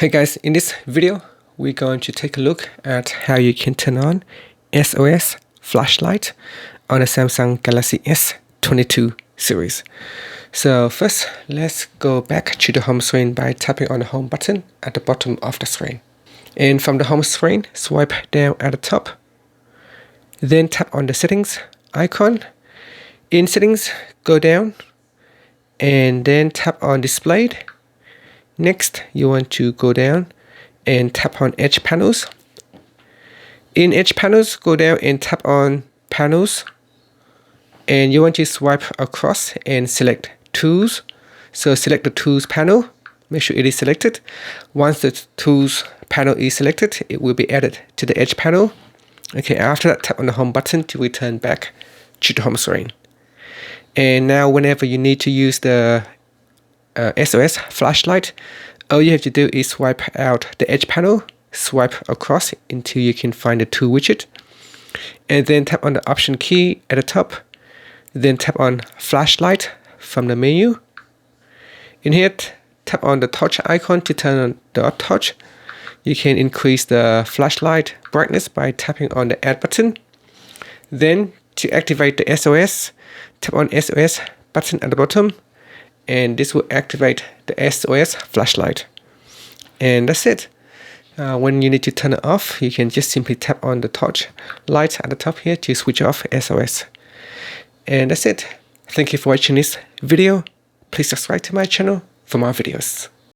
Hey guys, in this video, we're going to take a look at how you can turn on Sos Flashlight on the Samsung Galaxy S22 series. So first, let's go back to the home screen by tapping on the home button at the bottom of the screen. And from the home screen, swipe down at the top. Then tap on the settings icon. In settings, go down and then tap on displayed. Next, you want to go down and tap on Edge Panels. In Edge Panels, go down and tap on Panels. And you want to swipe across and select Tools. So select the Tools panel. Make sure it is selected. Once the Tools panel is selected, it will be added to the Edge panel. Okay, after that, tap on the Home button to return back to the home screen. And now whenever you need to use the Sos Flashlight, all you have to do is swipe out the Edge panel, swipe across until you can find the tool widget, and then tap on the Option key at the top, then tap on Flashlight from the menu. In here, tap on the torch icon to turn on the torch. You can increase the flashlight brightness by tapping on the Add button. Then, to activate the SOS, tap on SOS button at the bottom, and this will activate the SOS Flashlight. And that's it. When you need to turn it off, you can just simply tap on the torch light at the top here to switch off SOS. And that's it. Thank you for watching this video. Please subscribe to my channel for more videos.